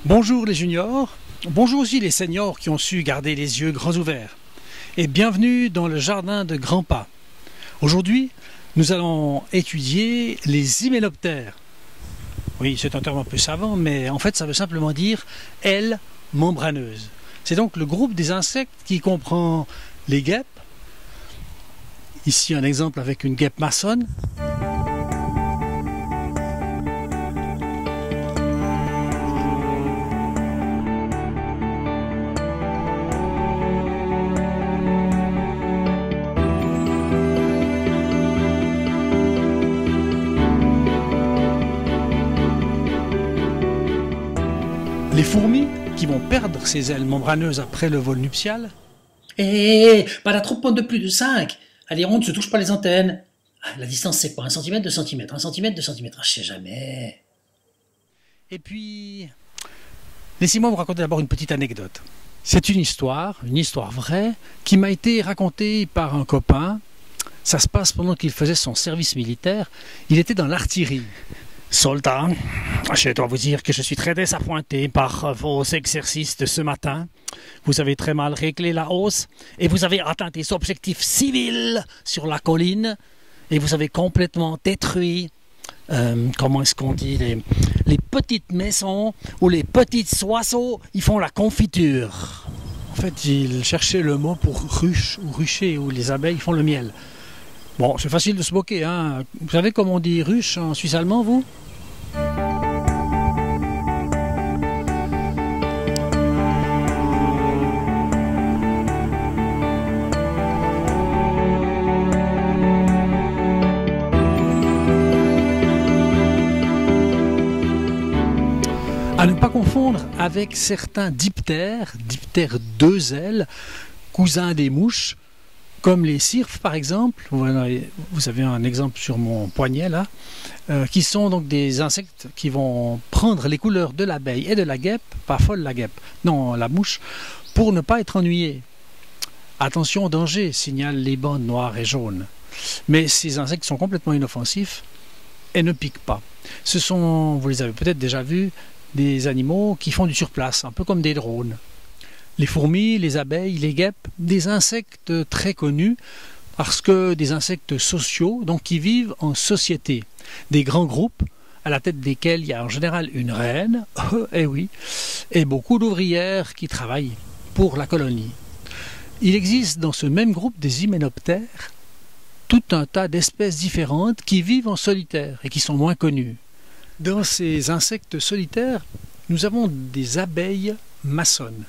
Bonjour les juniors, bonjour aussi les seniors qui ont su garder les yeux grands ouverts. Et bienvenue dans le jardin de grands pas. Aujourd'hui, nous allons étudier les hyménoptères. Oui, c'est un terme un peu savant, mais en fait ça veut simplement dire ailes membraneuses. C'est donc le groupe des insectes qui comprend les guêpes. Ici un exemple avec une guêpe maçonne. Les fourmis, qui vont perdre ces ailes membraneuses après le vol nuptial. Pas la trop de plus de 5. Allez, on ne se touche pas les antennes. La distance, c'est quoi? 1 cm, 2 cm, 1 cm, 2 cm. Je sais jamais. Et puis, laissez-moi vous raconter d'abord une petite anecdote. C'est une histoire vraie, qui m'a été racontée par un copain. Ça se passe pendant qu'il faisait son service militaire. Il était dans l'artillerie. Soldat, je dois vous dire que je suis très désappointé par vos exercices de ce matin. Vous avez très mal réglé la hausse et vous avez atteint des objectifs civils sur la colline et vous avez complètement détruit, comment est-ce qu'on dit, les petites maisons où les petits oiseaux ils font la confiture. En fait, il cherchait le mot pour ruche ou rucher où les abeilles font le miel. Bon, c'est facile de se moquer, hein. Vous savez comment on dit ruche en suisse allemand, vous? À ne pas confondre avec certains diptères 2 ailes, cousins des mouches, comme les cirphes par exemple. Vous avez un exemple sur mon poignet là, qui sont donc des insectes qui vont prendre les couleurs de l'abeille et de la guêpe, pas folle la guêpe, non la mouche, pour ne pas être ennuyés. Attention au danger, signalent les bandes noires et jaunes. Mais ces insectes sont complètement inoffensifs et ne piquent pas. Ce sont, vous les avez peut-être déjà vus, des animaux qui font du surplace, un peu comme des drones. Les fourmis, les abeilles, les guêpes, des insectes très connus parce que des insectes sociaux, donc qui vivent en société. Des grands groupes à la tête desquels il y a en général une reine, et oui, et beaucoup d'ouvrières qui travaillent pour la colonie. Il existe dans ce même groupe des hyménoptères tout un tas d'espèces différentes qui vivent en solitaire et qui sont moins connues. Dans ces insectes solitaires, nous avons des abeilles maçonnes.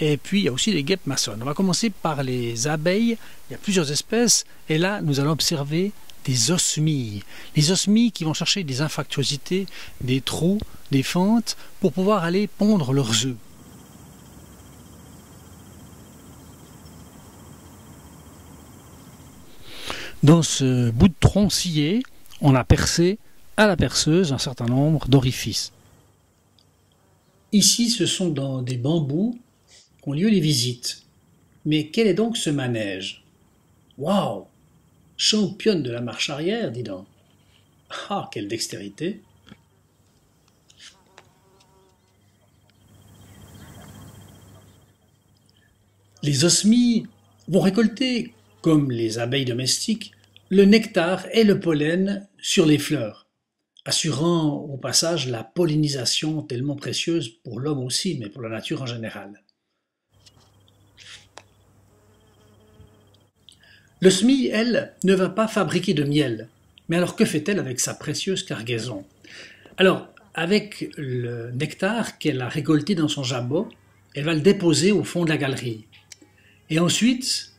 Et puis, il y a aussi les guêpes maçonnes. On va commencer par les abeilles. Il y a plusieurs espèces. Et là, nous allons observer des osmies. Les osmies qui vont chercher des infractuosités, des trous, des fentes, pour pouvoir aller pondre leurs œufs. Dans ce bout de tronc scié, on a percé à la perceuse un certain nombre d'orifices. Ici, ce sont dans des bambous qu'ont lieu les visites. Mais quel est donc ce manège? Waouh! Championne de la marche arrière, dis donc. Ah, quelle dextérité! Les osmies vont récolter, comme les abeilles domestiques, le nectar et le pollen sur les fleurs, assurant au passage la pollinisation tellement précieuse pour l'homme aussi, mais pour la nature en général. L'osmie, elle, ne va pas fabriquer de miel. Mais alors que fait-elle avec sa précieuse cargaison? Alors, avec le nectar qu'elle a récolté dans son jabot, elle va le déposer au fond de la galerie. Et ensuite,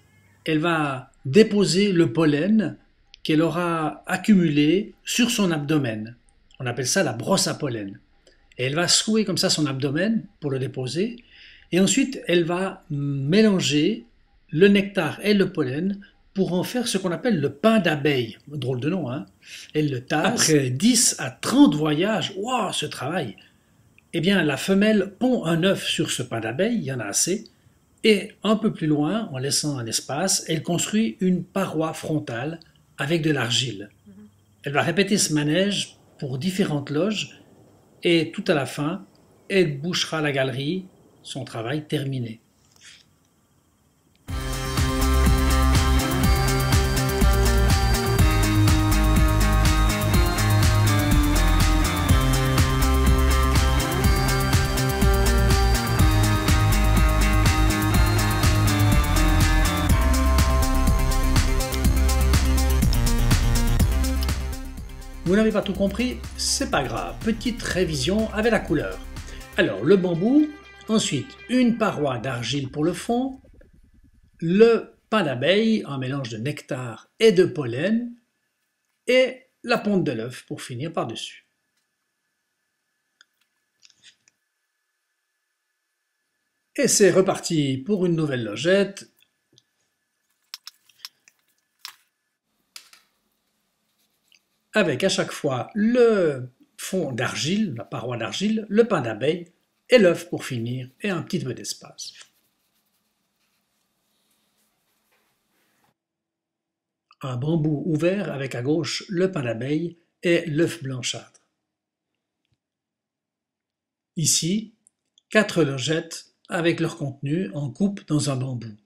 elle va déposer le pollen qu'elle aura accumulé sur son abdomen. On appelle ça la brosse à pollen. Et elle va secouer comme ça son abdomen pour le déposer. Et ensuite, elle va mélanger le nectar et le pollen pour en faire ce qu'on appelle le pain d'abeille. Drôle de nom, hein? Elle le tasse. Après 10 à 30 voyages, waouh, ce travail! Eh bien, la femelle pond un œuf sur ce pain d'abeille, il y en a assez, et un peu plus loin, en laissant un espace, elle construit une paroi frontale avec de l'argile. Elle va répéter ce manège pour différentes loges, et tout à la fin, et bouchera la galerie, son travail terminé. Vous n'avez pas tout compris, c'est pas grave. Petite révision avec la couleur. Alors, le bambou, ensuite une paroi d'argile pour le fond, le pain d'abeille, un mélange de nectar et de pollen, et la ponte de l'œuf pour finir par-dessus. Et c'est reparti pour une nouvelle logette. Avec à chaque fois le fond d'argile, la paroi d'argile, le pain d'abeille et l'œuf pour finir et un petit peu d'espace. Un bambou ouvert avec à gauche le pain d'abeille et l'œuf blanchâtre. Ici, 4 logettes avec leur contenu en coupe dans un bambou.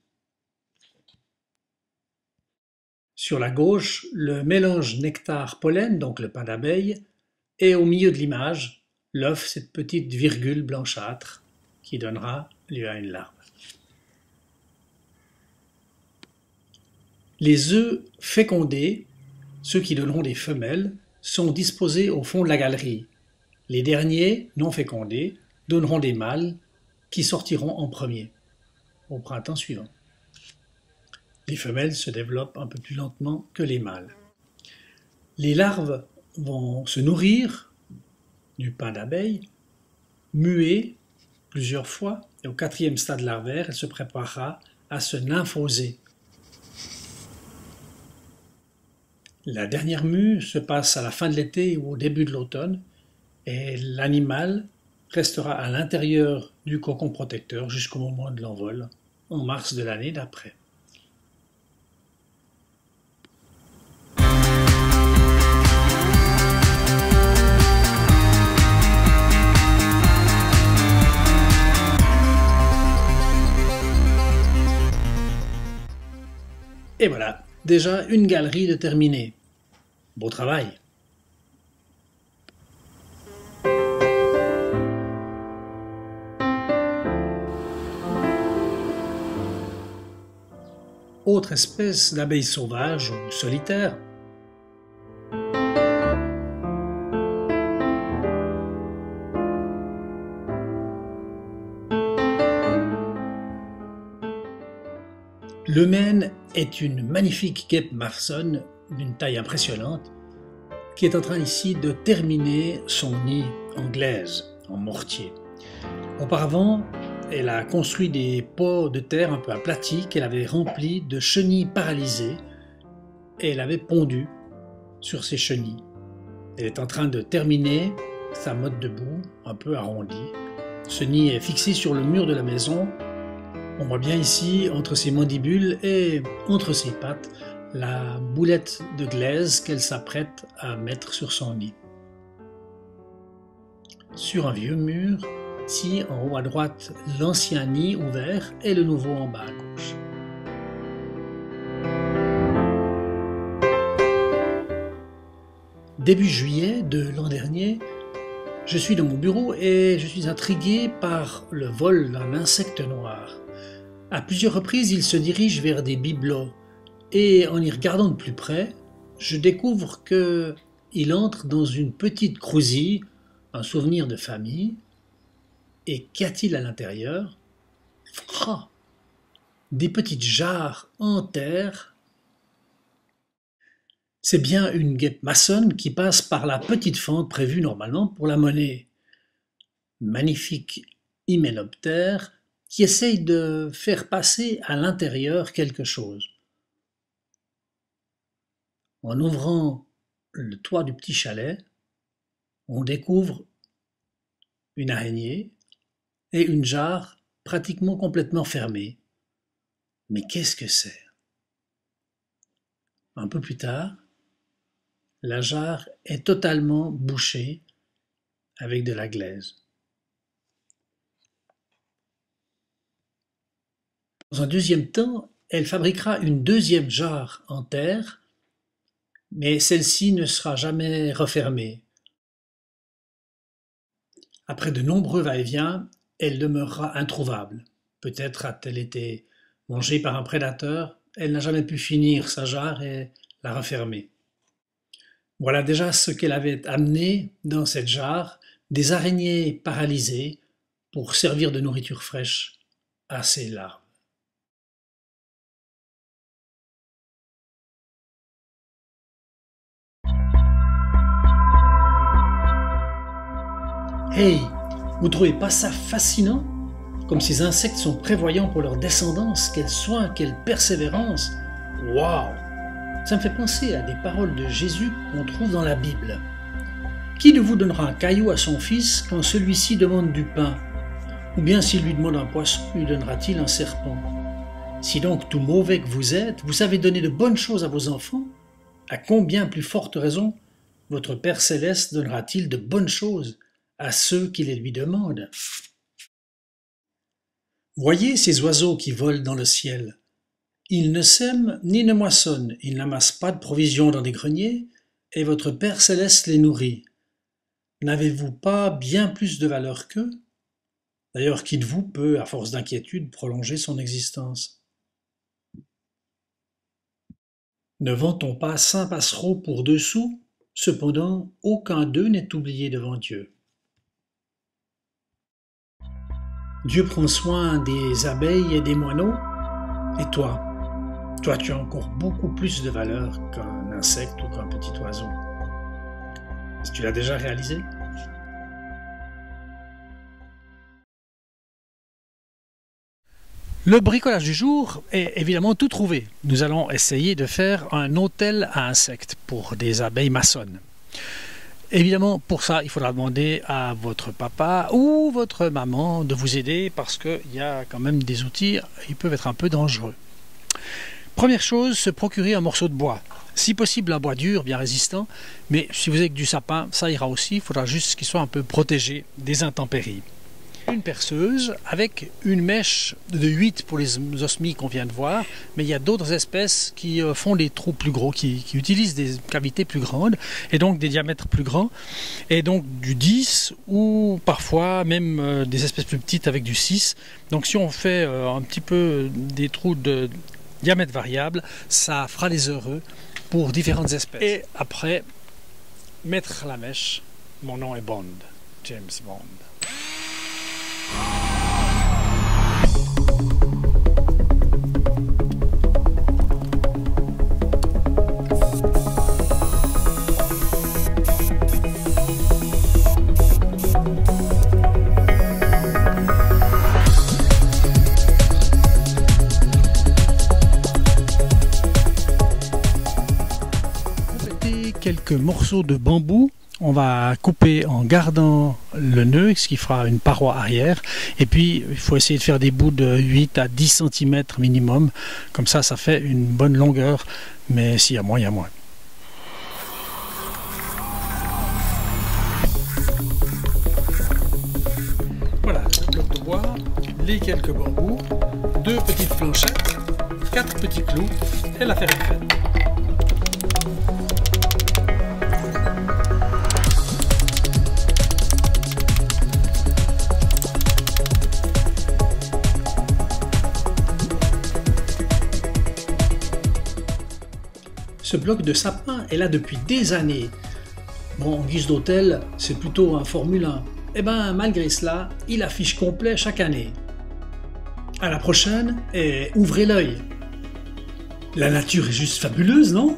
Sur la gauche, le mélange nectar-pollen, donc le pain d'abeille, et au milieu de l'image, l'œuf, cette petite virgule blanchâtre qui donnera lieu à une larve. Les œufs fécondés, ceux qui donneront des femelles, sont disposés au fond de la galerie. Les derniers, non fécondés, donneront des mâles qui sortiront en premier, au printemps suivant. Les femelles se développent un peu plus lentement que les mâles. Les larves vont se nourrir du pain d'abeille, muer plusieurs fois, et au 4e stade larvaire, elle se préparera à se nymphoser. La dernière mue se passe à la fin de l'été ou au début de l'automne, et l'animal restera à l'intérieur du cocon protecteur jusqu'au moment de l'envol, en mars de l'année d'après. Et voilà, déjà une galerie de terminée. Beau travail! Autre espèce d'abeille sauvage ou solitaire. Le mène est une magnifique guêpe marsonne d'une taille impressionnante qui est en train ici de terminer son nid en glaise, en mortier. Auparavant, elle a construit des pots de terre un peu aplatis qu'elle avait remplis de chenilles paralysées et elle avait pondu sur ces chenilles. Elle est en train de terminer sa motte debout, un peu arrondie. Ce nid est fixé sur le mur de la maison. On voit bien ici, entre ses mandibules et entre ses pattes, la boulette de glaise qu'elle s'apprête à mettre sur son nid. Sur un vieux mur, ici en haut à droite, l'ancien nid ouvert et le nouveau en bas à gauche. Début juillet de l'an dernier, je suis dans mon bureau et je suis intrigué par le vol d'un insecte noir. À plusieurs reprises, il se dirige vers des bibelots et en y regardant de plus près, je découvre qu'il entre dans une petite crousille, un souvenir de famille. Et qu'y a-t-il à l'intérieur? Ah, des petites jarres en terre. C'est bien une guêpe maçonne qui passe par la petite fente prévue normalement pour la monnaie. Magnifique hyménoptère qui essaye de faire passer à l'intérieur quelque chose. En ouvrant le toit du petit chalet, on découvre une araignée et une jarre pratiquement complètement fermée. Mais qu'est-ce que c'est? Un peu plus tard, la jarre est totalement bouchée avec de la glaise. Dans un deuxième temps, elle fabriquera une deuxième jarre en terre, mais celle-ci ne sera jamais refermée. Après de nombreux va-et-vient, elle demeurera introuvable. Peut-être a-t-elle été mangée par un prédateur, elle n'a jamais pu finir sa jarre et la refermer. Voilà déjà ce qu'elle avait amené dans cette jarre, des araignées paralysées pour servir de nourriture fraîche à ses larves. Hey, vous trouvez pas ça fascinant? Comme ces insectes sont prévoyants pour leur descendance, quel soin, quelle persévérance! Waouh! Ça me fait penser à des paroles de Jésus qu'on trouve dans la Bible. Qui de vous donnera un caillou à son fils quand celui-ci demande du pain? Ou bien s'il lui demande un poisson, lui donnera-t-il un serpent? Si donc tout mauvais que vous êtes, vous savez donner de bonnes choses à vos enfants, à combien plus forte raison votre Père Céleste donnera-t-il de bonnes choses à ceux qui les lui demandent? Voyez ces oiseaux qui volent dans le ciel. Ils ne sèment ni ne moissonnent, ils n'amassent pas de provisions dans des greniers, et votre Père Céleste les nourrit. N'avez-vous pas bien plus de valeur qu'eux? D'ailleurs, qui de vous peut, à force d'inquiétude, prolonger son existence? Ne vend-on pas 5 passereaux pour 2 sous? Cependant, aucun d'eux n'est oublié devant Dieu. Dieu prend soin des abeilles et des moineaux, et toi, tu as encore beaucoup plus de valeur qu'un insecte ou qu'un petit oiseau. Est-ce que tu l'as déjà réalisé? Le bricolage du jour est évidemment tout trouvé. Nous allons essayer de faire un hôtel à insectes pour des abeilles maçonnes. Évidemment, pour ça, il faudra demander à votre papa ou votre maman de vous aider parce qu'il y a quand même des outils, ils peuvent être un peu dangereux. Première chose, se procurer un morceau de bois. Si possible, un bois dur, bien résistant, mais si vous avez que du sapin, ça ira aussi, il faudra juste qu'il soit un peu protégé des intempéries. Une perceuse avec une mèche de 8 pour les osmies qu'on vient de voir, mais il y a d'autres espèces qui font des trous plus gros, qui utilisent des cavités plus grandes et donc des diamètres plus grands, et donc du 10 ou parfois même des espèces plus petites avec du 6. Donc si on fait un petit peu des trous de diamètre variable, ça fera les heureux pour différentes espèces. Et après, mettre la mèche. Mon nom est Bond, James Bond. Quelques morceaux de bambou, on va couper en gardant le nœud, ce qui fera une paroi arrière, et puis il faut essayer de faire des bouts de 8 à 10 cm minimum, comme ça ça fait une bonne longueur, mais s'il y a moins, il y a moins. Voilà, le bloc de bois, les quelques bambous, 2 petites planchettes, 4 petits clous, et l'affaire est faite. Ce bloc de sapin est là depuis des années. Bon, en guise d'hôtel, c'est plutôt un Formule 1. Eh ben, malgré cela, il affiche complet chaque année. À la prochaine, et ouvrez l'œil. La nature est juste fabuleuse, non ?